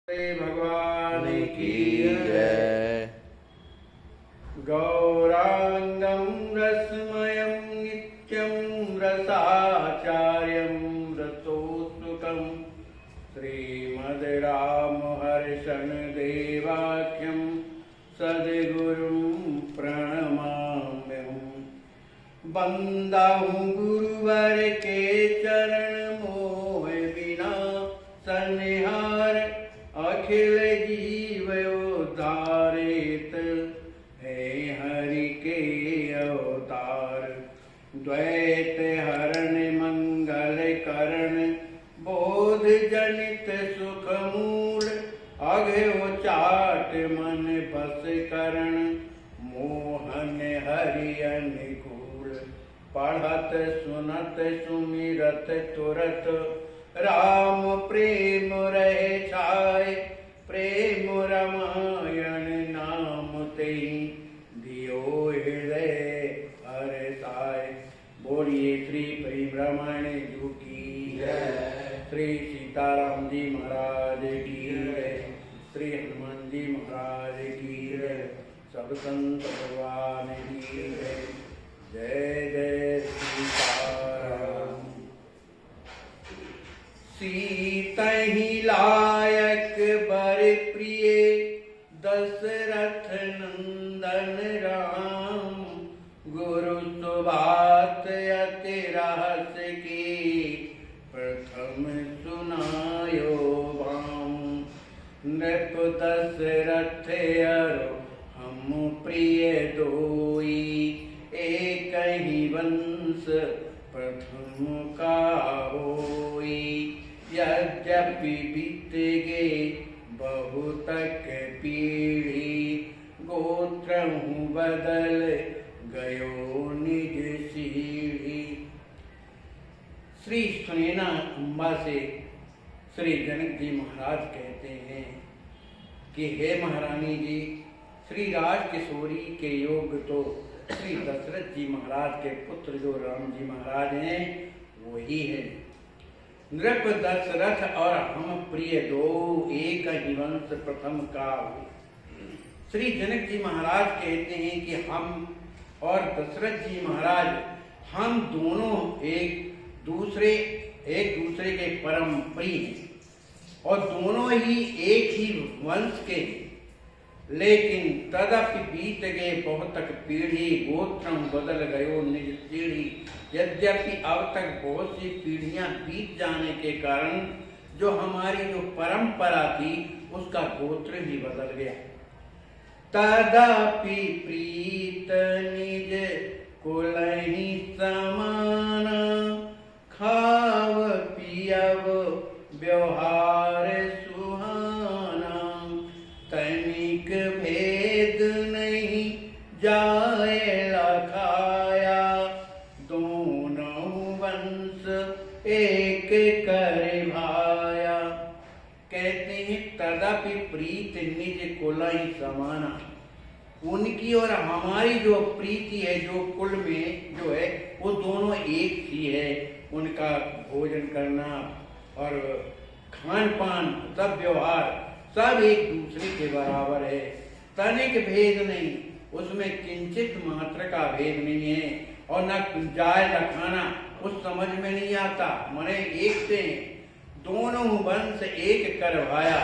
श्री भगवान की जय। गौरांगं रसमयं नित्यं रसाचार्यं रसोत्सुकं श्रीमद्रामहर्षण देवाख्यं सद्गुरुं प्रणमाम्यहम्। बंदाहूँ गुरुवर के चरण मोह बिना सनिहार अखिल जीव उद्धारित है हरि के अवतार। द्वैत हरण मंगल करण बोध जनित सुख मूल अघो चाट मन बस करण मोहन हरि अनुकूल। पढ़त सुनत सुमिरत तुरत राम प्रेम रहे छाय। प्रेम रामायण नाम तेहि दियो हृदय हर्षाय। बोलिए श्री परिभ्रमण जी की जय। श्री सीताराम जी महाराज की जय। श्री हनुमान जी महाराज की जय। सब संत भगवान की जय। जय जय सीताराम। सीतहि लायक बर प्रिय दशरथ नंदन राम। गुरु सुबात अति रहस की प्रथम सुनायो भाम। नृप दशरथ अरो हम प्रिय दोई। एक ही वंश प्रथम का होई। यद्यपि बीत गे बहुतक पीढ़ी। गोत्र बदल गयो निज सीढ़ी। श्री सुनैना अम्बा से श्री जनक जी महाराज कहते हैं कि हे महारानी जी, श्री राज किशोरी के योग तो श्री दशरथ जी महाराज के पुत्र जो राम जी महाराज हैं वही है। नृप दशरथ और हम प्रिय दो एक ही वंश प्रथम का। श्री जनक जी महाराज कहते हैं कि हम और दशरथ जी महाराज हम दोनों एक दूसरे के परम प्रिय हैं और दोनों ही एक ही वंश के हैं। लेकिन तदपि बीत गए बहुत तक पीढ़ी। गोत्रम बदल गयो निज सीढ़ी। यद्यपि अब तक बहुत सी पीढ़ियां बीत जाने के कारण जो हमारी जो परंपरा थी उसका गोत्र भी बदल गया। तदपि प्रीत निज कुलहि समाना। खाव पियव व्यवहार सुहाना। तनिक भेद नहीं जाए लखाया। दोनों वंश एक कर भाया। कहते हैं तदपि प्रीत निज कुलहि समाना। उनकी और हमारी जो प्रीति है जो कुल में जो है वो दोनों एक सी है। उनका भोजन करना और खान पान सब व्यवहार सब एक दूसरे के बराबर है। तनिक भेद नहीं, उसमें किंचित मात्र का भेद नहीं है। और न जाए न खाना उस समझ में नहीं आता। मने एक से दोनों वंश एक कर भाया।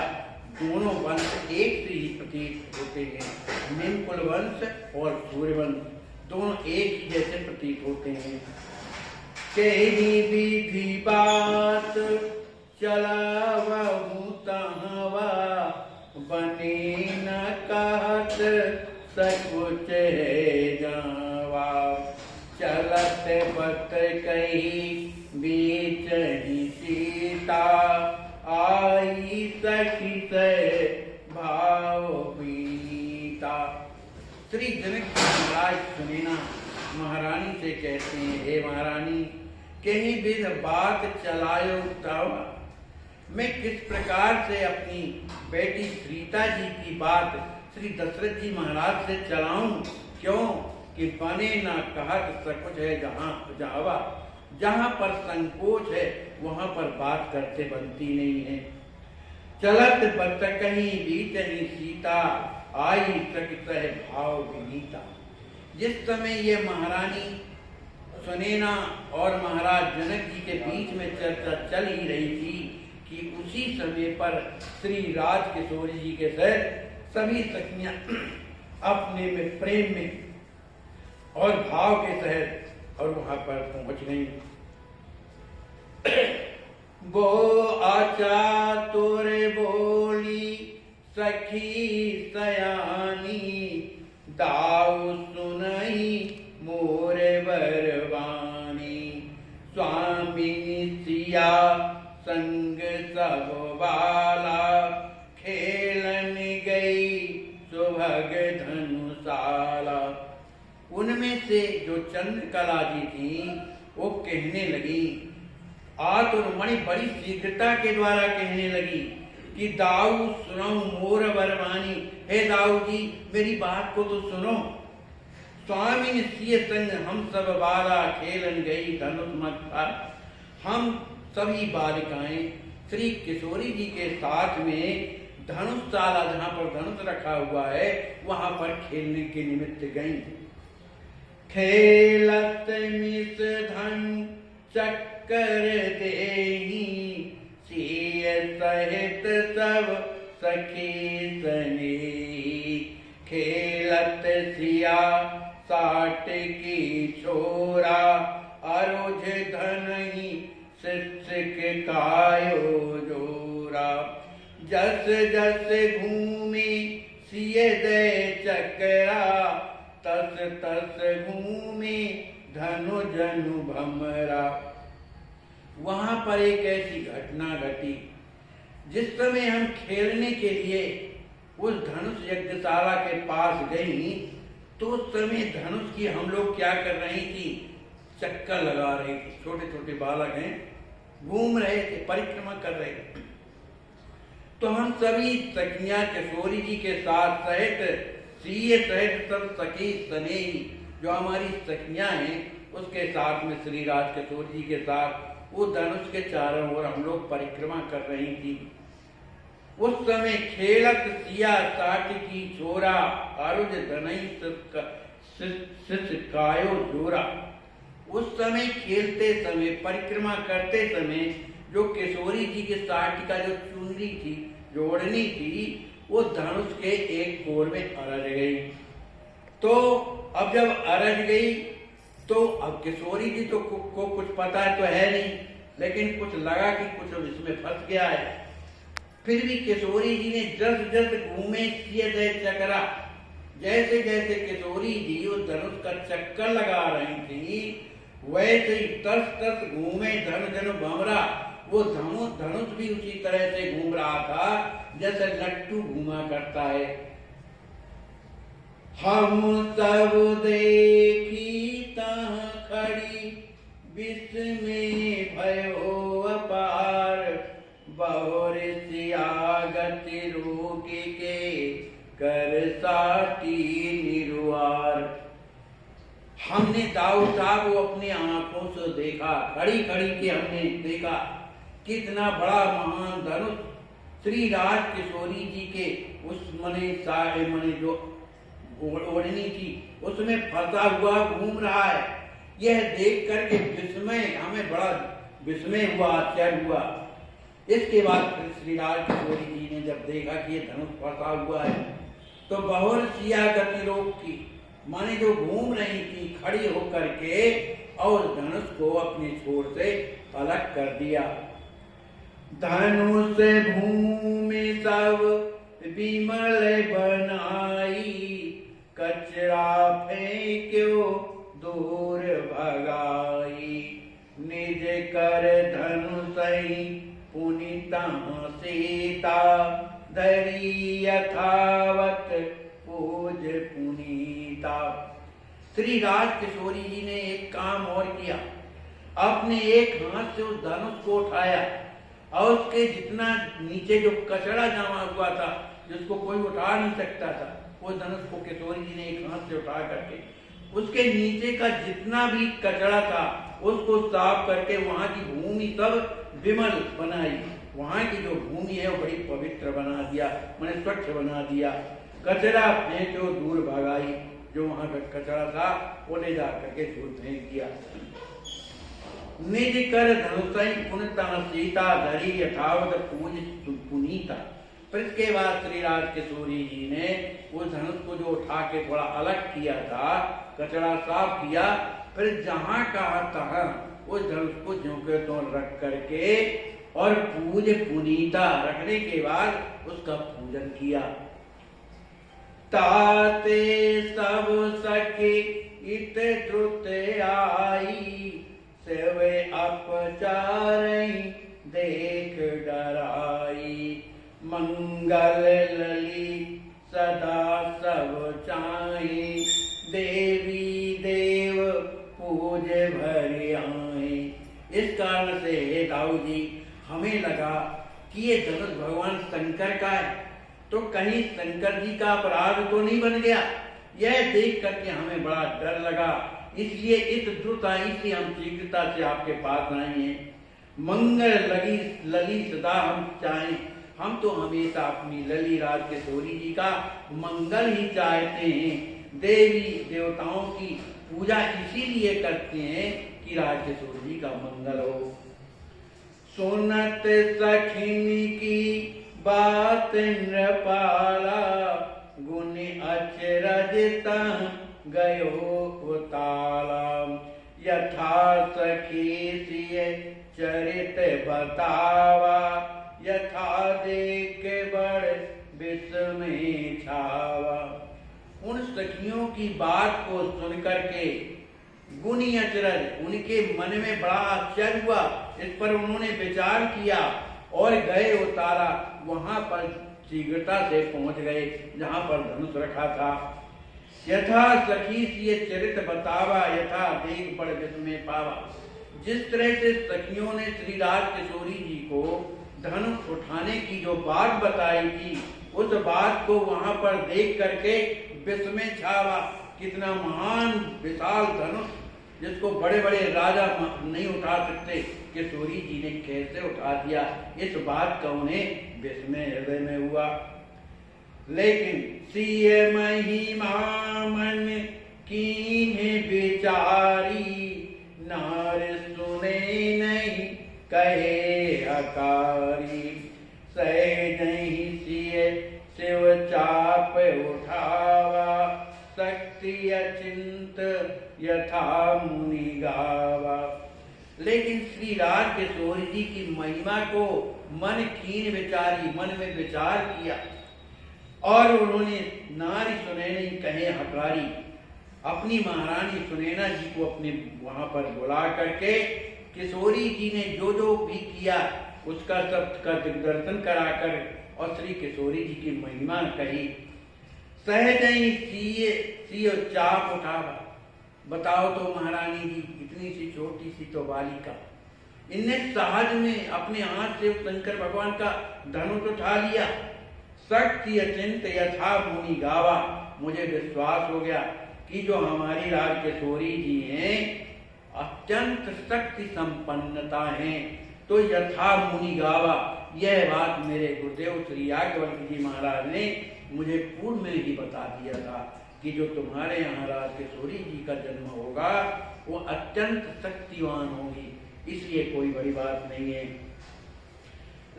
दोनों वंश एक से ही प्रतीत होते हैं। निम्नकुल वंश और सूर्यवंश दोनों एक ही जैसे प्रतीत होते हैं। कहीं विधि बात चलावहु तहवा। बने न कहत सकुच है जावा। चलत पत कही बीच ही सीता। आई सखी से भाव पीता। श्री जनक महाराज सुनैना महारानी से कहते हैं, हे महारानी, कहीं विध बात चलायो तब मैं किस प्रकार से अपनी बेटी सीता जी की बात श्री दशरथ जी महाराज से चलाऊं। क्यों कि बने ना कहत सकुच है जहाँ जावा। जहाँ पर संकोच है वहाँ पर बात करते बनती नहीं है। चलत बत कहीं बीतनी सीता, आई सह भाव विनीता। जिस समय ये महारानी सुनैना और महाराज जनक जी के बीच में चर्चा चल ही रही थी कि उसी समय पर श्री राजकिशोरी जी के सहित सभी सखियां अपने में प्रेम में और भाव के सहित और वहां पर पहुंच गई। वो आचा तोरे बोली सखी सयानी, दाऊ सुनई मोरे बरवानी। स्वामी सिया संग सब बाला, खेलन गई सुभग धनुषाला। उनमें से जो चंद्रकला जी थी वो कहने लगी, आतुरमणि बड़ी शीघ्रता के द्वारा कहने लगी कि दाऊ सुनो मोर बरवानी। हे दाऊ जी मेरी बात को तो सुनो। स्वामी ने सिय संग हम सब बाला, खेलन गई धनुष मत्था। हम सभी बालिकाएं श्री किशोरी जी के साथ में धनुषशाला जहाँ पर धनुष रखा हुआ है वहां पर खेलने के निमित्त गई। खेलत मिस धन चक्कर देही, सिय सहित सब सखी सनेही। खेलत सिया साट की छोरा, अरुझ धनहि शिक्षक कायो जोरा। जस जस घूमे सिय दे चकरा, तस तस घूमे धनु जनु भमरा। वहां पर एक ऐसी घटना घटी, जिस समय हम खेलने के लिए उस धनुष यज्ञशाला के पास गई तो उस समय धनुष की हम लोग क्या कर रही थी, चक्कर लगा रहे थे। छोटे छोटे बालक हैं, घूम रहे थे, परिक्रमा कर रहे थे। तो हम सभी सखियां किशोरी जी के साथ सहित सिय सहित सब सखी सनेही, जो हमारी सखियां हैं उसके साथ में श्री राजकिशोरी जी के साथ वो धनुष के चारों ओर हम लोग परिक्रमा कर रही थी। उस समय खेलत सिया साट की छोरा, अरुज धनई कायो जोरा। उस समय खेलते समय परिक्रमा करते समय जो किशोरी जी के साट का जो चुनरी थी, जो ओढ़नी थी, वो धनुष के एक कोर में अरज गई। तो अब जब अरज गई तो अब किशोरी जी तो को कुछ पता तो है नहीं, लेकिन कुछ लगा कि कुछ इसमें फंस गया है। फिर भी किशोरी जी ने जस जस घूमे सिय दे चकरा, जैसे जैसे किशोरी जी उस धनुष का चक्कर लगा रही थी वैसे ही तस तस घूमे धनु जनु भमरा। वो धनुष भी उसी तरह से घूम रहा था जैसे लट्टू घूमा करता है। हम सब देखी तह खड़ी, विस्मय भयो अपार। बहुर सियागति रोकी के, कर साटी निरुआर। हमने दाऊ साहब को अपनी आंखों से देखा, खड़ी खड़ी के हमने देखा कितना बड़ा महान धनुष श्री राजकिशोरी जी के उस मने सारे मने जो ओढ़नी थी उसमें फंसा हुआ घूम रहा है। यह देख करके विस्मय, हमें बड़ा विस्मय हुआ, आश्चर्य हुआ। इसके बाद फिर श्री राजकिशोरी जी ने जब देखा कि ये धनुष फंसा हुआ है तो बहुर सिया गति रोक की, माने जो घूम रही थी खड़ी होकर के और धनुष को अपने छोर से अलग कर दिया। धनुष भूमि सब विमल बनाई, कचरा फेंक्यो दूर भगाई। निज कर धनुषई पुनिता सीता, धरी यथावत पूज पुनीता। श्री राजकिशोरी जी ने एक काम और किया, अपने एक हाथ से उस धनुष को उठाया और उसके जितना नीचे जो कचरा जमा हुआ था जिसको कोई उठा नहीं सकता था, वो धनुष को किशोरी जी ने एक हाथ से उठा करके उसके नीचे का जितना भी कचरा था उसको साफ करके वहां की भूमि सब विमल बनाई, वहाँ की जो भूमि है वो बड़ी पवित्र बना दिया, मैंने स्वच्छ बना दिया। कचरा फेंको दूर भगाई, जो वहाँ का कचरा था वो ले जा करके दूर फेंक दिया। निज कर धनुषई पुनता सीता धरी यथावत पूज पुनीता। फिर इसके बाद श्री राज किशोरी जी ने वो धनुष को जो उठा के थोड़ा अलग किया था, कचरा साफ किया, फिर जहाँ कहा तहाँ उस धनुष को ज्यों के त्यों रख करके और पूज पुनीता, रखने के बाद उसका पूजन किया। ताते सब सके इत द्रुत आई, सेवे अपचारई देख डराई। मंगल लली सदा सब चाहे, देवी देव पूज भर आए। इस कारण से हे दाऊ जी हमें लगा कि ये धनुष भगवान शंकर का है, तो कहीं शंकर जी का अपराध तो नहीं बन गया। यह देख करके हमें बड़ा डर लगा, इसलिए इत द्रुत आई, इसलिए हम शीघ्रता से आपके पास आए हैं। मंगल लगी लली सदा हम चाहें, हम तो हमेशा अपनी लली राज किशोरी जी का मंगल ही चाहते हैं। देवी देवताओं की पूजा इसीलिए करते हैं कि राज किशोरी जी का मंगल हो। सुनत सखिनी की बात नृपाला, गुण अचरज तह गयो उताला। यथा सखी सिय चरित बतावा, यथा देख बड़ विस्मय छावा। उन सखियों की बात को सुनकर के गुणी अचरज, उनके मन में बड़ा आश्चर्य हुआ, इस पर उन्होंने विचार किया और गए उतारा, वहां पर शीघ्रता से पहुंच गए जहां पर धनुष रखा था। यथा सखी सिय चरित बतावा, यथा देख बड़ विस्मय पावा। जिस तरह से सखियों ने श्री राज किशोरी जी को धनुष उठाने की जो बात बताई थी, उस बात को वहां पर देख करके विस्मय छावा। कितना महान विशाल धनुष, जिसको बड़े बड़े राजा नहीं उठा सकते, किशोरी जी ने कैसे उठा दिया, इस बात का उन्हें विस्मय हृदय में हुआ। लेकिन सिय महिमा मन कीन्हे विचारी, नार सुने नहीं कहे हकारी। सह नहीं सिय शिव चाप उठावा, शक्ति अचिंत यथा मुनि गावा। लेकिन श्री राज किशोरी जी की महिमा को मन कीन विचारी, मन में विचार किया और उन्होंने नारी सुनैनी कहे हकारी, अपनी महारानी सुनैना जी को अपने वहां पर बुला करके किशोरी जी ने जो जो भी किया उसका सब का दिग्दर्शन कराकर और श्री किशोरी जी की महिमा कही। सहज ही सीय चाप उठावा। बताओ तो महारानी जी, इतनी सी छोटी सी तो बालिका, इनने सहज में अपने हाथ से शंकर भगवान का धनुष उठा लिया। शक्ति अचिंत यथा मुनि गावा। मुझे विश्वास हो गया कि जो हमारी राज किशोरी जी हैं अत्यंत शक्ति संपन्नता हैं, तो यथा मुनि गावा, यह बात मेरे गुरुदेव श्री याज्ञवल्क्य जी महाराज ने मुझे पूर्व में ही बता दिया था कि जो तुम्हारे यहाँ राज किशोरी जी का जन्म होगा वो अत्यंत शक्तिवान होगी, इसलिए कोई बड़ी बात नहीं है।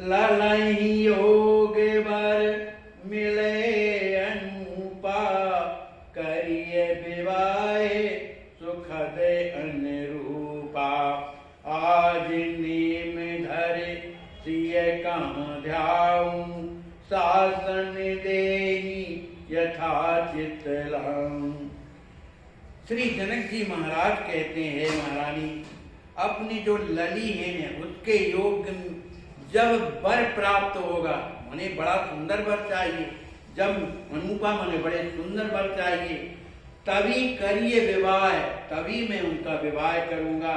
ललहि योग बर मिले अनुपा, करिए विवाह सुखद अनुरूपा। आज नेम धरे सिय कहाँ ध्याऊं, शासन देहि यथाचित लाऊं। श्री जनक जी महाराज कहते हैं, महारानी अपनी जो लली है न उसके योग जब वर प्राप्त होगा, माने बड़ा सुंदर वर चाहिए, जब अनुपा माने बड़े सुंदर वर चाहिए, तभी करिए विवाह, तभी मैं उनका विवाह करूंगा।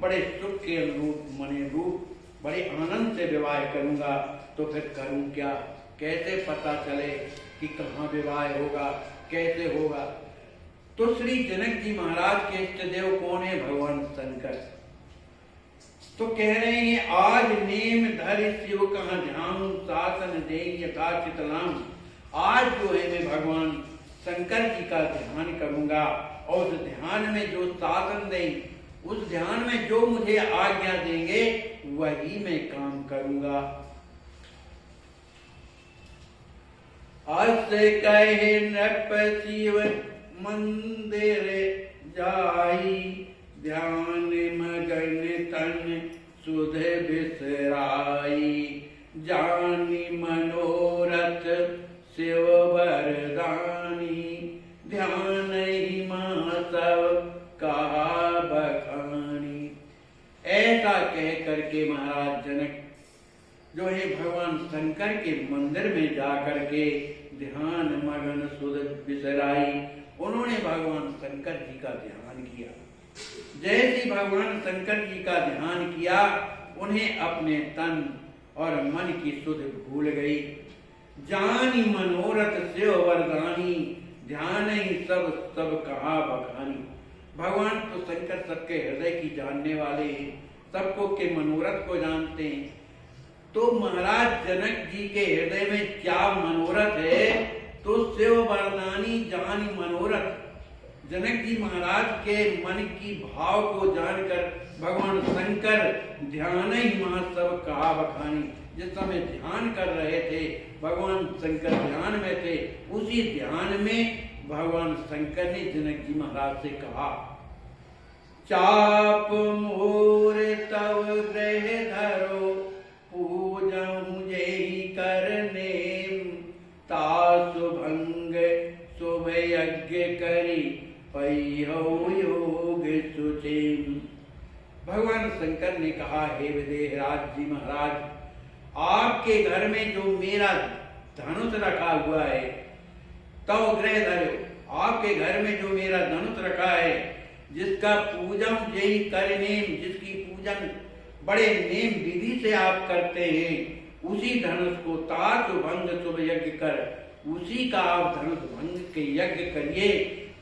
बड़े सुख के रूप माने रूप बड़े आनंद से विवाह करूंगा। तो फिर करूं क्या, कैसे पता चले कि कहाँ विवाह होगा, कैसे होगा। तो श्री जनक जी महाराज के इष्ट देव कौन है? भगवान शंकर। तो कह रहे हैं आज नेम धर शिव कहाँ ध्यान शासन दे यथा चितलाम। आज जो है मैं भगवान शंकर जी का ध्यान करूंगा और उस ध्यान में जो शासन देंगे, उस ध्यान में जो मुझे आज्ञा देंगे वही मैं काम करूंगा। अस कहे नृप शिव मंदिर जाई, ध्यान मगन तन सुध बिसराई, जानी मनोरथ शिव वरदानी, ध्यान ही मां सब कहा बखानी। ऐसा कह करके महाराज जनक जो है भगवान शंकर के मंदिर में जा करके ध्यान मगन सुध बिसराई, उन्होंने भगवान शंकर जी का ध्यान किया। जैसे भगवान शंकर जी का ध्यान किया, उन्हें अपने तन और मन की सुध भूल गई। जानी मनोरथ शिव वरदानी, ध्यान ही सब सब कहा बखानी। भगवान तो शंकर सबके हृदय की जानने वाले हैं, सबको के मनोरथ को जानते हैं। तो महाराज जनक जी के हृदय में क्या मनोरथ है, तो शिव वरदानी जानी मनोरथ। जनक जी महाराज के मन की भाव को जानकर भगवान शंकर ध्यान ही महा सब कहा बखानी। जिस समय ध्यान कर रहे थे, भगवान शंकर ध्यान में थे, उसी ध्यान में भगवान शंकर ने जनक जी महाराज से कहा, चाप मोर तव ग्रह धरो, पूजऊं जेहि करने, तासु भंग शुभ यज्ञ करी, पैहो योग सुचेम। भगवान शंकर ने कहा, हे विदेहराज जी महाराज, आपके घर में जो मेरा धनुष रखा हुआ है, तव ग्रह धरो, आपके घर में जो मेरा धनुष रखा है, जिसका पूजन जय करनेम, जिसकी पूजन बड़े नेम विधि से आप करते हैं, उसी धनुष को तासु भंग शुभ यज्ञ कर, उसी का आप धनुष भंग के यज्ञ करिए,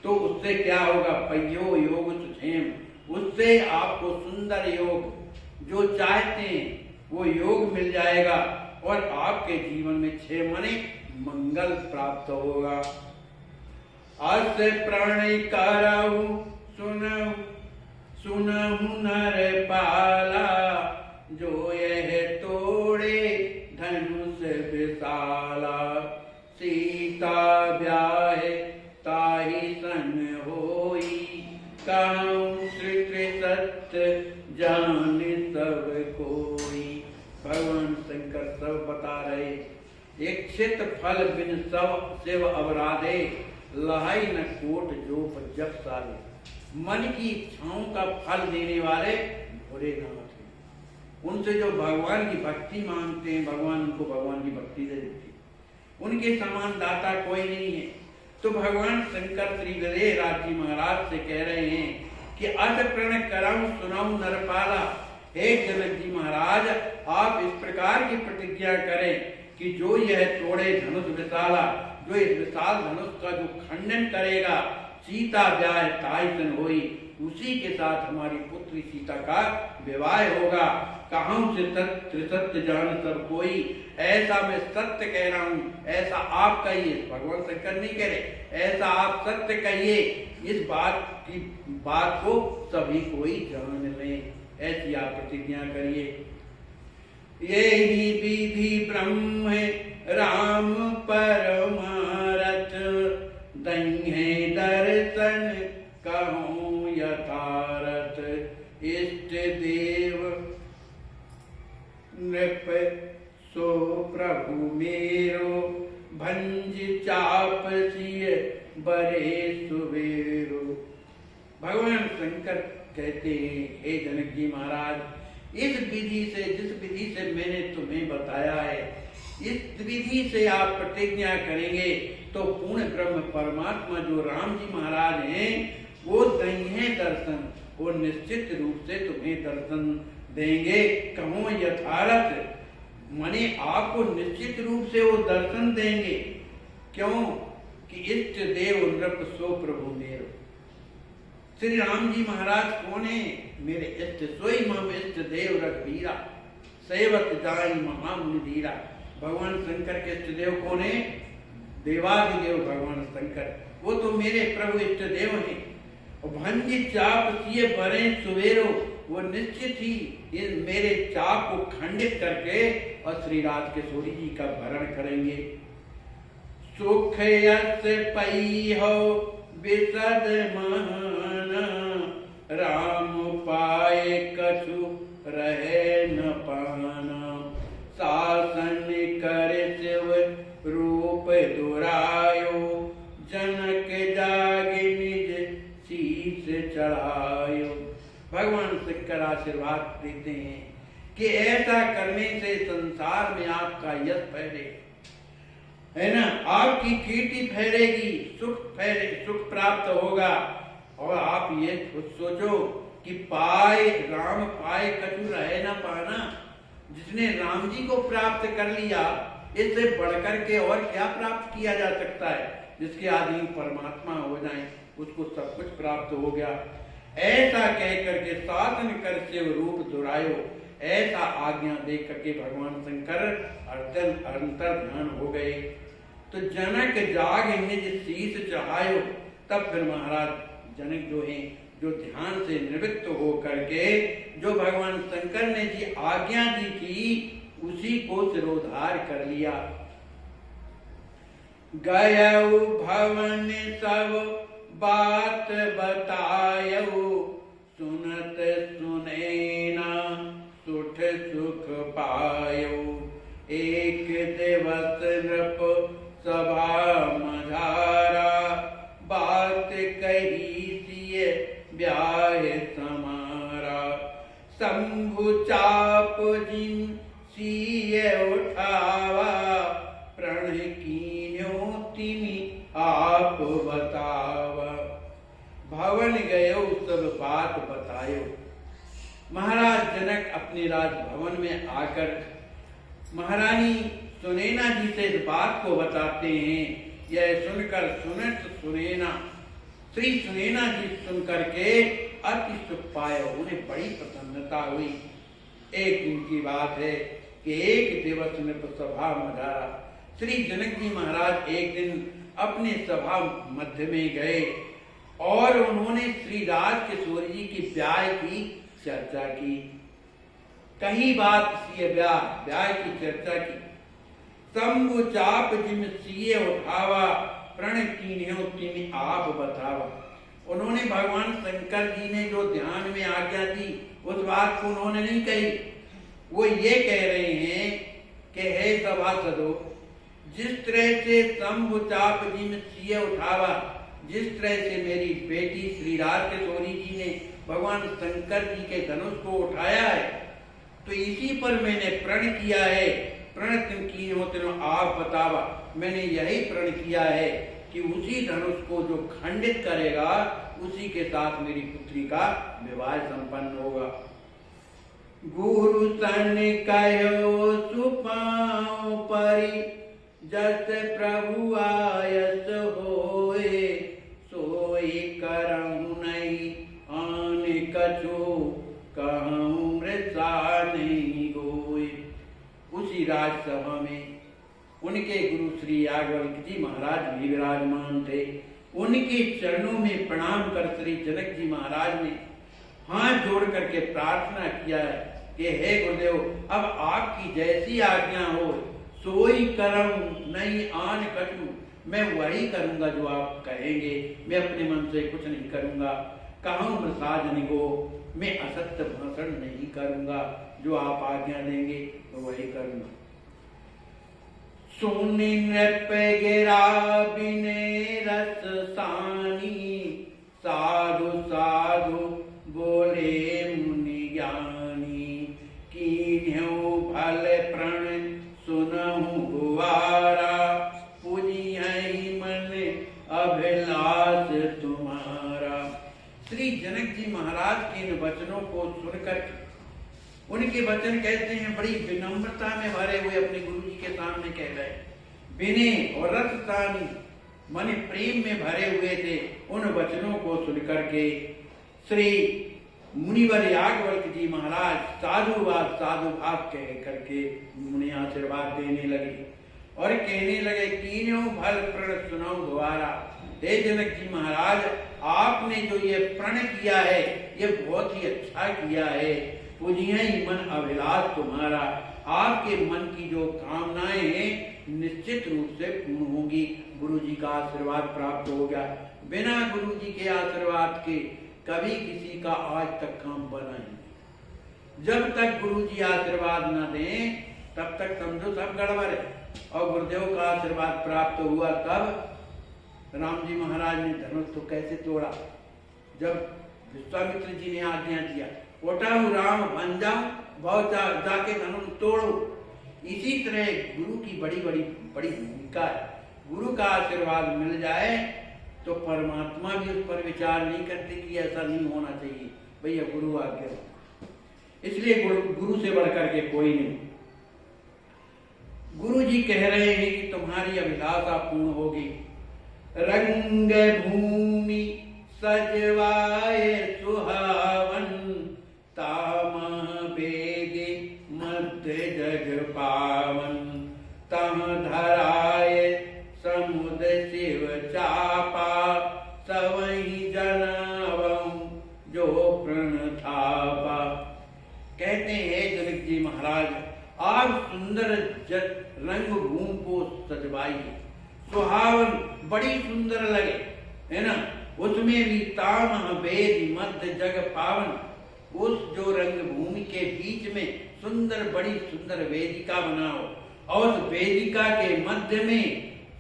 तो उससे क्या होगा, पयो योग सुझेम, उससे आपको सुंदर योग जो चाहते हैं वो योग मिल जाएगा और आपके जीवन में 6 महीने मंगल प्राप्त होगा। अस प्रणय करहु सुनहु सुनहु नर पाला, जो यह तोड़े धनुष विशाला, सीता ब्याह ताहि सन होई, कहूँ श्री सत्य जान सब कोई। भगवान शंकर सब बता रहे, इच्छित फल बिन सब शिव अवराधे, लहाई न कोट जो जप साले। मन की इच्छाओं का फल देने वाले भोलेनाथ हैं। उनसे जो भगवान की भक्ति मांगते हैं, भगवान उनको भगवान की भक्ति दे देते हैं। उनके समान दाता कोई नहीं है। तो भगवान शंकर श्री विदेहराज जी महाराज से कह रहे हैं कि अस प्रण करम सुनाऊ नरपाला, हे जनक जी महाराज, आप इस प्रकार की प्रतिज्ञा करें कि जो यह तोड़े धनुष विशाला, जो इस विशाल धनुष का जो खंडन करेगा, सीता ब्याह ताहि सन होई, उसी के साथ हमारी पुत्री सीता का विवाह होगा। कहूँ से त्रिसत्य जान सब कोई, ऐसा मैं सत्य कह रहा हूँ, ऐसा आप कहिए। भगवान शंकर नहीं कह रहे, ऐसा आप सत्य कहिए, इस बात को सभी कोई जान ले, ऐसी आप प्रतिज्ञा करिए। यही विधि ब्रह्म राम परमारथ, दह्ये दर्शन कहूँ यथारथ, इष्ट देव नृप सो प्रभु मेरो, भंज चाप सिय बरे सुबेरो। भगवान शंकर कहते हैं, हे जनक जी महाराज, इस विधि से, जिस विधि से मैंने तुम्हें बताया है, इस विधि से आप प्रतिज्ञा करेंगे तो पूर्ण ब्रह्म परमात्मा जो राम जी महाराज हैं, वो दह्ये दर्शन, वो निश्चित रूप से तुम्हें दर्शन देंगे। कहो यथारथ, माने आपको निश्चित रूप से वो दर्शन देंगे। क्यों कि इष्ट देव नृप सो प्रभु मेरो। श्री राम जी महाराज कौन है? मेरे इष्ट सोई मम इष्ट देव रघुवीरा, सेवत जाई महामुनि धीरा। भगवान शंकर के इष्ट देव कौन है? देवादिदेव भगवान शंकर, वो तो मेरे प्रभु इष्ट देव हैं। और भंजी चाप सिए बरे सुवेरो, वो निश्चित ही इन मेरे चाप को खंडित करके और श्री राज किशोरी जी का भरण करेंगे। सुख यस पई हो विशद महान, राम पाए कछु रहे न पाना। शासन कर शिव रूप दुरायो, जनक जागे निज शीश चढ़ायो। भगवान शंकर आशीर्वाद देते हैं कि ऐसा करने से संसार में आपका यश फैले, है ना, आपकी कीर्ति फैलेगी, सुख प्राप्त होगा। और आप ये खुद सोचो कि पाए राम पाए कछु रहे ना पाना, जिसने राम जी को प्राप्त कर लिया, इससे बढ़कर के और क्या प्राप्त किया जा सकता है? जिसके अधीन परमात्मा हो जाए उसको सब कुछ प्राप्त हो गया। ऐसा कह करके शासन कर शिव रूप दुरायो, ऐसा आज्ञा दे करके भगवान शंकर अंतर ध्यान हो गए। तो जनक जाग निज शीश चढ़ायो, तब फिर महाराज जनक जो हैं, जो ध्यान से निवृत्त हो करके जो भगवान शंकर ने जी आज्ञा दी थी उसी को सिरोधार कर लिया। गयऊ भवन सब बात बतायऊ, सुनत सुनैना सुठ सुख पायऊ। एक दिवस नृप सभा मझारा, बात कही सिए ब्याह समारा। शंभु चाप जिन सिए उठावा, प्रण कीन्यो तिनि आप बतावा। भवन गयो सब बात बतायो। महाराज जनक अपने राजभवन में आकर महारानी सुनैना जी से इस बात को बताते हैं। यह सुनकर सुनत सुनैना, श्री सुनैना जी सुनकर के अति सुख पाए, उन्हें बड़ी प्रसन्नता हुई। एक दिन की बात है कि एक दिवस नृप सभा मझारा, श्री जनक जी महाराज एक दिन अपने सभा मध्य में गए और उन्होंने श्री राज किशोर जी की ब्याह की चर्चा की। कही बात सिए ब्याह की चर्चा की। शंभु चाप जिम सिए उठावा, प्रण कीन्यो तिनि आप बतावा। उन्होंने भगवान शंकर जी ने जो ध्यान में आज्ञा दी उस बात को उन्होंने नहीं कही। वो ये कह रहे हैं कि हे सभासदों, जिस तरह से शंभु चाप जिम सिए उठावा, जिस तरह से मेरी बेटी श्री राज किशोरी जी ने भगवान शंकर जी के धनुष को उठाया है, तो इसी पर मैंने प्रण किया है। प्रण तुम की हो तेनो आप बतावा, मैंने यही प्रण किया है कि उसी धनुष को जो खंडित करेगा उसी के साथ मेरी पुत्री का विवाह संपन्न होगा। गुरु सन कहो सुपाओ परि, जस प्रभु आयस होए। सोई करहु नहीं आन कछु, कहूँ मृषा नहीं गोए। उसी राजसभा में उनके गुरु श्री याज्ञवल्क्य जी महाराज भी विराजमान थे। उनके चरणों में प्रणाम कर श्री जनक जी महाराज ने हाथ जोड़ करके प्रार्थना किया है कि हे गुरुदेव, अब आपकी जैसी आज्ञा हो, सोई करम नहीं आन कटू, मैं वही करूंगा जो आप कहेंगे, मैं अपने मन से कुछ नहीं करूंगा। कहूँ प्रसाद निगो, मैं असत्य भाषण नहीं करूंगा, जो आप आज्ञा देंगे तो वही करूंगा। सुनि नृप गिरा बिने रस सानी, साधु साधु बोले मुनि ज्ञानी। कीन्ह्यो फल प्रण सुनहु गुवारा, पुजिहि मन अभिलाष तुम्हारा। श्री जनक जी महाराज के इन वचनों को सुनकर, उनके वचन कहते हैं बड़ी विनम्रता में भरे हुए अपने गुरु जी के सामने कह रहे, विनय और रसतानी मन प्रेम में भरे हुए थे। उन वचनों को सुनकर के श्री मुनिवर याज्ञवल्क्य जी महाराज साधुवाद साधु भाव कह करके मुनि आशीर्वाद देने लगे और कहने लगे, तीनों भल प्रण सुनाओ द्वारा। हे जनक जी महाराज, आपने जो ये प्रण किया है ये बहुत ही अच्छा किया है। पूजिए ही मन अभिलाष तुम्हारा, आपके मन की जो कामनाएं हैं निश्चित रूप से पूर्ण होंगी। गुरु जी का आशीर्वाद प्राप्त हो गया। बिना गुरु जी के आशीर्वाद के कभी किसी का आज तक काम बना नहीं। जब तक गुरु जी आशीर्वाद न दें तब तक समझो सब गड़बड़ है। और गुरुदेव का आशीर्वाद प्राप्त हुआ तब राम जी महाराज ने धनुष तो कैसे तोड़ा। जब विश्वामित्र जी ने आज्ञा दिया, ओटाऊ राम बन जाओ, बहुत जाके धनुष तोड़ो। इसी तरह गुरु की बड़ी भूमिका है। गुरु का आशीर्वाद मिल जाए तो परमात्मा भी उस पर विचार नहीं करते कि ऐसा नहीं होना चाहिए, भैया गुरु आज्ञा। इसलिए गुरु से बढ़कर के कोई नहीं। गुरु जी कह रहे हैं कि तुम्हारी अभिलाषा पूर्ण होगी। रंग भूमि सजवाए सुहावन, तामह बेगे मध्य जग पावन। तम धराए समुद्र शिव चापा, सवही जनावं जो प्रण थापा। कहते हैं जनक जी महाराज, आप सुंदर रंग भूमि को सजवाइए, सुहावन बड़ी सुंदर लगे, है ना। उसमें भी तामह वेद मध्य जग पावन, उस जो रंग भूमि के बीच में सुंदर बड़ी सुंदर वेदिका बनाओ और उस वेदिका के मध्य में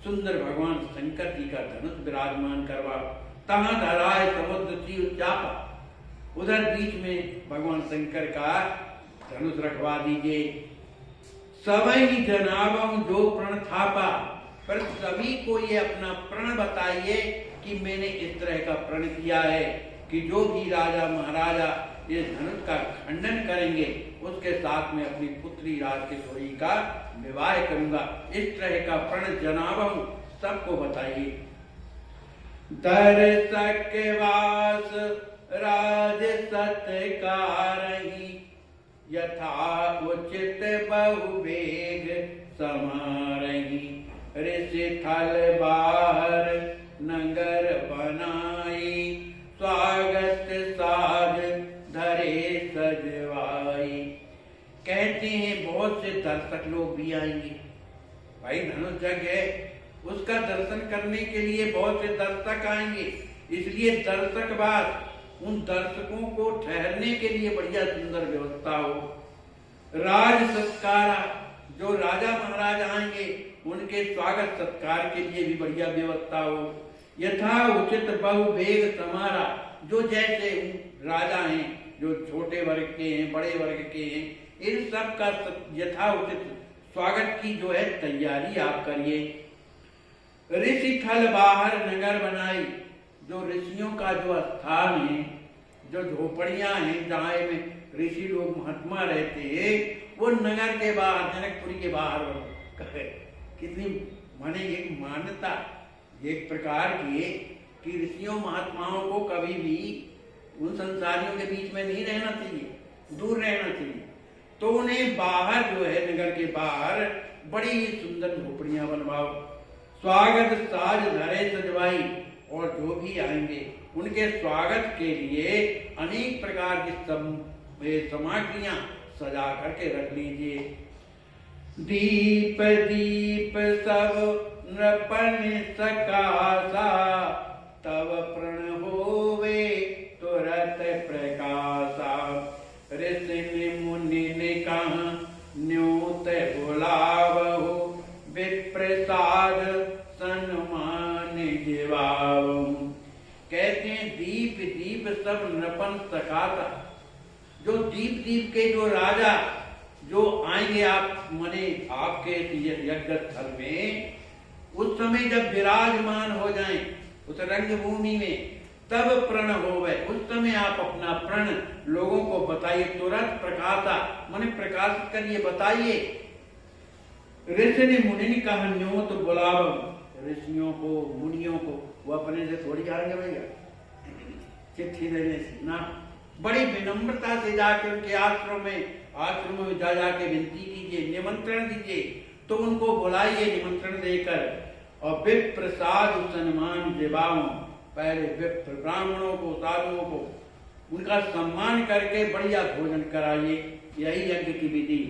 सुंदर भगवान शंकर जी का धनुष विराजमान करवाओ। तहां धराए समुद्र शिव चापा, उधर बीच में भगवान शंकर का धनुष रखवा दीजिए। सवई जनावं जो प्रण थापा, पर सभी को ये अपना प्रण बताइए कि मैंने इस तरह का प्रण किया है कि जो भी राजा महाराजा ये धनुष का खंडन करेंगे उसके साथ में अपनी पुत्री राजकिशोरी का विवाह करूंगा। इस तरह का प्रण जनावं सबको बताइए। दर्शक वास राज सत्कारहि, यथा उचित बहुवेग समारहि। ऋषि थल बाहर नगर बनाई, स्वागत साज धरे सजवाई। कहते हैं बहुत से दर्शक लोग भी आएंगे। भाई धनुष जग है, उसका दर्शन करने के लिए बहुत से दर्शक आएंगे। इसलिए दर्शकवास, उन दर्शकों को ठहरने के लिए बढ़िया सुंदर व्यवस्था हो। राज सत्कार, जो राजा महाराज आएंगे उनके स्वागत सत्कार के लिए भी बढ़िया व्यवस्था हो। यथा उचित बहुवेग समारा, जो जैसे राजा हैं, जो छोटे वर्ग के हैं बड़े वर्ग के हैं, इन सब का यथा उचित स्वागत की जो है तैयारी आप करिए। ऋषि थल बाहर नगर बनाई, जो ऋषियों का जो स्थान है, जो झोपड़ियां हैं जहाँ में ऋषि लोग महात्मा रहते हैं, वो नगर के बाहर, जनकपुरी के बाहर। कितनी माने एक मान्यता एक प्रकार की कि ऋषियों महात्माओं को कभी भी उन संसारियों के बीच में नहीं रहना चाहिए, दूर रहना चाहिए। तो उन्हें बाहर जो है नगर के बाहर बड़ी ही सुंदर झोपड़ियां बनवाओ। स्वागत साज धरे सजवाई, और जो भी आएंगे उनके स्वागत के लिए अनेक प्रकार की सामग्रियां सजा करके रख लीजिए। दीप दीप सब नृपन सकासा, तब प्रण होवे तुरत प्रकाशा। ऋषि मुनि ने कहा न्योत बुलावहु, विप्रसाद सन्मान जीवावहु। कहते हैं दीप दीप सब नृपन सकासा, जो दीप दीप के जो राजा जो आएंगे आप मने आपके यज्ञ स्थल में, उस समय जब विराजमान हो जाएं उस रंग भूमि में, तब प्रण होवे, उस समय आप अपना प्रण लोगों को बताइए। तुरंत प्रकाशा मने प्रकाशित करिए, बताइए। ऋषि ने मुनि ने कहा न्योत बुलाव, ऋषियों को मुनियों को, वो अपने से थोड़ी आएंगे भैया चिट्ठी देने से ना, बड़ी विनम्रता से जाके उनके आश्रम में जा जाके विनती कीजिए, निमंत्रण दीजिए, तो उनको बुलाइए निमंत्रण देकर, और विप्र साधु सम्मान जिबाओ, पहले विप्र ब्राह्मणों को, साधुओं को उनका सम्मान करके बढ़िया भोजन कराइए। यही यज्ञ की विधि।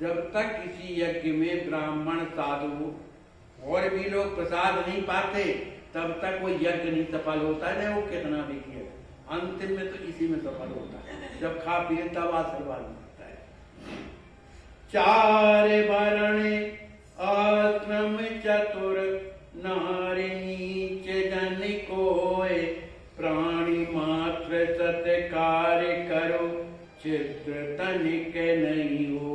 जब तक किसी यज्ञ में ब्राह्मण, साधु और भी लोग प्रसाद नहीं पाते, तब तक वो यज्ञ नहीं सफल होता है, वो कितना भी किया। अंतिम में तो इसी में सफल होता है, जब खा पिए तब आशीर्वाद मिलता है। चार वर्ण आश्रम चतुर, नारी नीच जन कोय, प्राणी मात्र सत्कार करो, चित्र तनिक नहीं हो।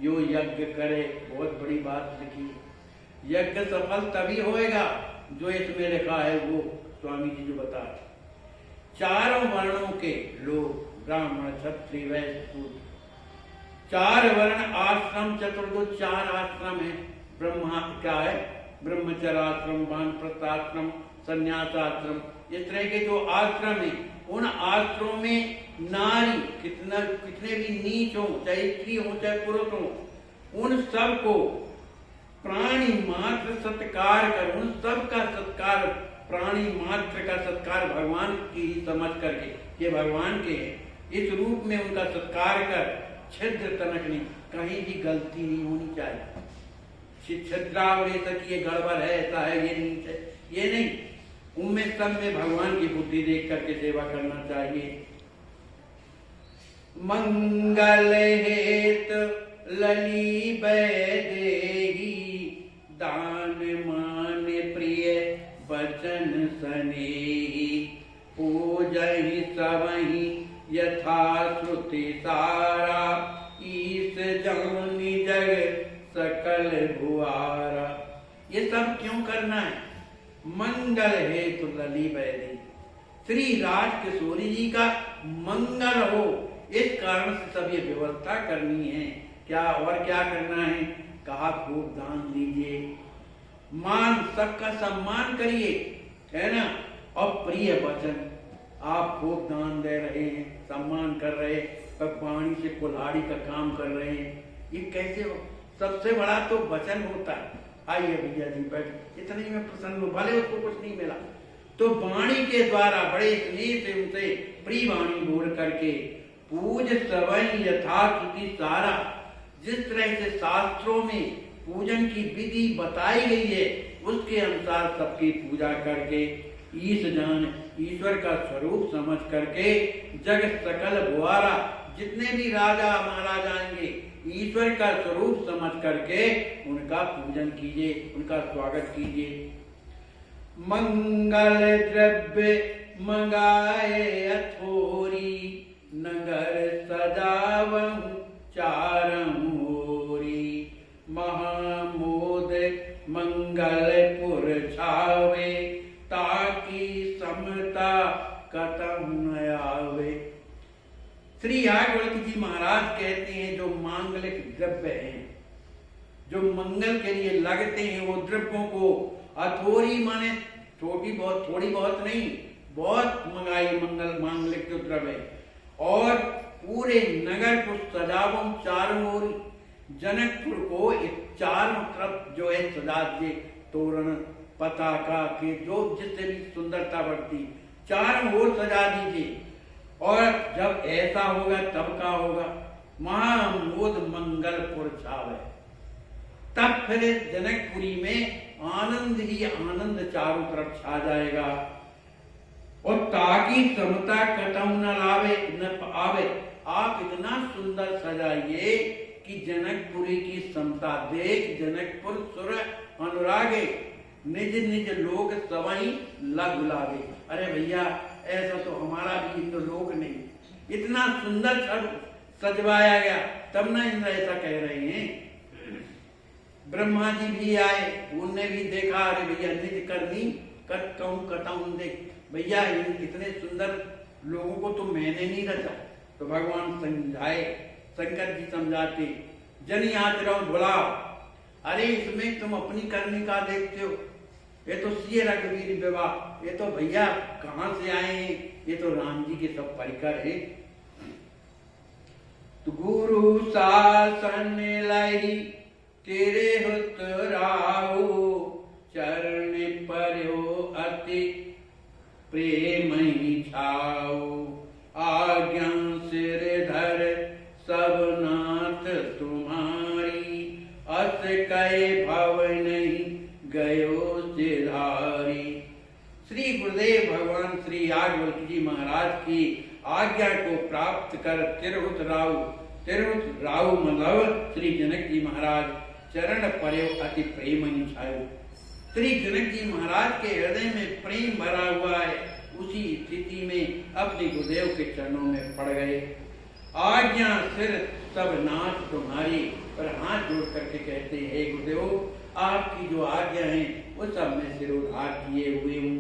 यो यज्ञ करे, बहुत बड़ी बात लिखी। यज्ञ सफल तभी होएगा जो इसमें लिखा है, वो स्वामी जी जो बता रहे। चारों वर्णों के लोग, ब्राह्मण, क्षत्रिय, वैश्य, शूद्र, चार वर्ण आश्रम चतुर, जो चार आश्रम है, ब्रह्मा क्या है, ब्रह्मचर्याश्रम, वानप्रस्थाश्रम, संन्यासाश्रम, इस तरह के जो आश्रम है, उन आश्रमों में नारी कितने भी नीच हो, चाहे स्त्री हो चाहे पुरुष हो, उन सब को प्राणी मात्र सत्कार कर, उन सब का सत्कार, प्राणी मात्र का सत्कार भगवान की समझ करके, ये भगवान के हैं, इस रूप में उनका सत्कार कर, छिद्र तनक नहीं, कहीं भी गलती नहीं होनी चाहिए। छिद्रावली तक ये गड़बड़ है, ऐसा है, ये नहीं है, ये नहीं, उनमें सब में भगवान की बुद्धि देख करके सेवा करना चाहिए। मंगल हेत लली देही, दान मान प्रिय वचन सनेही, पूजहि सबहि यथा श्रुति सारा, ईस जानि जग सकल भुआरा। ये सब क्यों करना है? मंगल हेतु लली बैदी, श्री राज किशोरी जी का मंगल हो, इस कारण से सब ये व्यवस्था करनी है। क्या और क्या करना है? कहा खूब दान दीजिए, मान सबका सम्मान करिए, है ना, और प्रिय वचन, आप खूब दान दे रहे हैं, सम्मान कर रहे, पर वाणी से कुल्हाड़ी का काम कर रहे हैं, ये कैसे हो? सबसे बड़ा तो वचन होता है। आइए भैया जी बैठ, इतने में प्रसन्न हो, भले उसको कुछ नहीं मिला, तो वाणी के द्वारा बड़े स्नेह से उनसे प्रिय वाणी बोल करके, पूज सवई यथाश्रुति सारा, जिस तरह से शास्त्रों में पूजन की विधि बताई गई है, उसके अनुसार सबकी पूजा करके, ईश जान, ईश्वर का स्वरूप समझ करके, जग सकल भुआरा, जितने भी राजा महाराज आएंगे, ईश्वर का स्वरूप समझ करके उनका पूजन कीजिए, उनका स्वागत कीजिए। मंगल द्रव्य मंगाए अथोरी, नगर सजावहु चारहु ओरी, महामोद मंगलपुर छावे, ताकि समता कतम न आवे। श्री याज्ञवल्क्य जी महाराज कहते हैं, जो मांगलिक द्रव्य हैं, जो मंगल के लिए लगते हैं, वो द्रव्यों को अथोरी माने छोटी बहुत, थोड़ी बहुत नहीं, बहुत मंगाई मंगल मांगलिक जो द्रव्य, और पूरे नगर को सजावम चारों ओर, जनकपुर को चारों तरफ जो है सजा दिए, तोरण पताका के जो जिससे भी सुंदरता बढ़ती, चारों ओर सजा दीजिए। और जब ऐसा होगा तब क्या होगा? महामोद मंगलपुर छावे, तब फिर जनकपुरी में आनंद ही आनंद चारों तरफ छा जाएगा। और ताकि समता कतम न लावे न आवे, आप इतना सुंदर सजाइए कि जनकपुरी की समता देख जनकपुर सुर अनुरागे, निज निज लोक सवई लग लागे। अरे भैया ऐसा तो हमारा भी इंद्र लोक नहीं, इतना सुंदर सजवाया गया, तब ना इंद्र ऐसा कह रहे हैं। ब्रह्मा जी भी आए, उनने भी देखा, अरे भैया निज करनी कट कहूं कटाऊं देख, भैया इतने सुंदर लोगों को तो मैंने नहीं रचा। तो भगवान समझाए, शंकर जी समझाते, जन आचरण बुलाओ, अरे इसमें तुम अपनी करनी का देखते हो, ये तो सीए रघुवीर विवाह, ये तो भैया कहाँ से आए हैं, ये तो राम जी के सब परिकर है। तो गुरु शासन लई तेरे हुत राहु, चरण पर्यो अति प्रेम ही छाओ। आज्ञा सिर धर सब नाथ तुम्हारी, अस कहे भव नहीं गयो सिधारी। श्री गुरुदेव भगवान श्री याज्ञवल्क्य जी महाराज की आज्ञा को प्राप्त कर तिरहुत राहु मतलब श्री जनक जी महाराज चरण पर्यो अति प्रेम ही छायो। श्री जनक जी महाराज के हृदय में प्रेम भरा हुआ है, उसी स्थिति में अपने गुरुदेव के चरणों में पड़ गए। आज्ञा सिर सब नाथ तुम्हारी, पर हाथ जोड़ करके कहते हैं हे गुरुदेव आपकी जो आज्ञा है वो सब मैं सिरोधार किए हुए हूँ।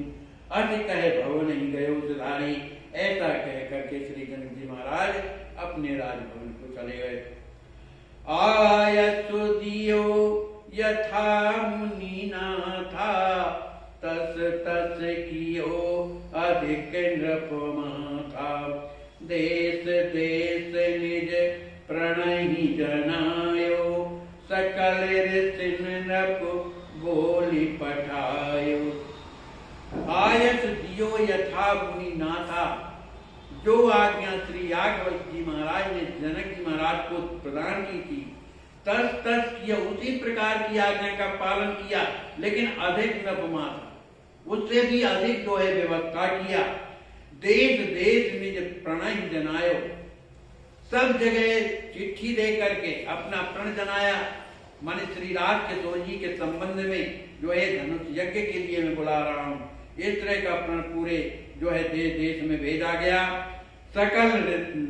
अति कहे भव नहीं गयो सिधारी, ऐसा कह करके श्री जनक जी महाराज अपने राजभवन को चले गए। आयसु दियो यथा मुनि नाथा, तस तस कियो अधिक नृप माथा। देश देश निज प्रणहि जनायो, सकल ऋषि नृप बोली पठायो। आयस दियो यथा मुनि नाथा, जो आज्ञा श्री याज्ञवल्क्य जी महाराज ने जनक जी महाराज को प्रदान की थी, तस तस किया उसी प्रकार की आज्ञा का पालन किया, लेकिन अधिक नपमा था, उससे भी अधिक जो है व्यवस्था किया। देश देश निज प्रणय जनायो, सब जगह चिट्ठी दे करके अपना प्रण जनाया। माने श्री राज के जी के संबंध में जो है धनुष यज्ञ के लिए मैं बुला रहा हूँ, इस तरह का प्रण पूरे जो है देश देश में भेजा गया। सकल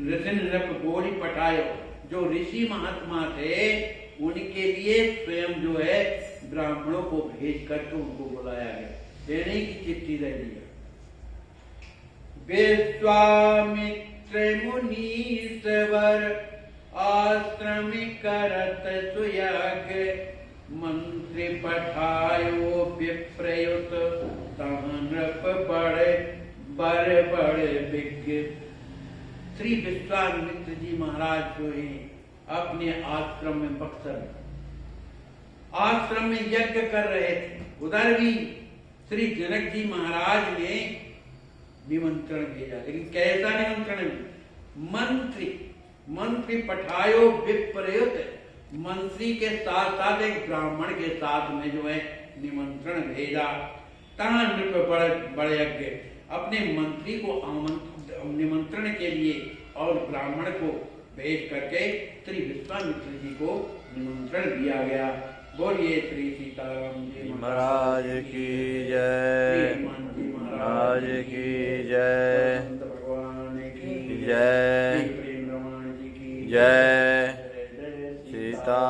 ऋषि नृप बोली पठायो, जो ऋषि महात्मा थे उनके लिए स्वयं जो है ब्राह्मणों को भेज करके उनको बुलाया गया, देने की चिट्ठी दे दिया। विश्वामित्र मुनीश्वर आश्रम करत सुयज्ञ, मंत्री पठायो विप्रयुत नृप बड़े विज्ञ। श्री विश्वामित्र जी महाराज जो है अपने आश्रम में बक्सर आश्रम में यज्ञ कर रहे थे, उधर भी श्री जनक जी महाराज ने निमंत्रण भेजा, लेकिन कैसा निमंत्रण? मंत्री पठायो विप्रयुत, मंत्री के साथ साथ एक ब्राह्मण के साथ में जो है निमंत्रण भेजा। तहाँ नृप बड़े यज्ञ, अपने मंत्री को निमंत्रण के लिए और ब्राह्मण को भेज करके श्री विश्वामित्र जी को निमंत्रण दिया गया। बोलिए श्री सीताराम जी महाराज की जय, हनुमान जी महाराज की जय, भगवान की जय, प्रेम रमण जी की जय, सीता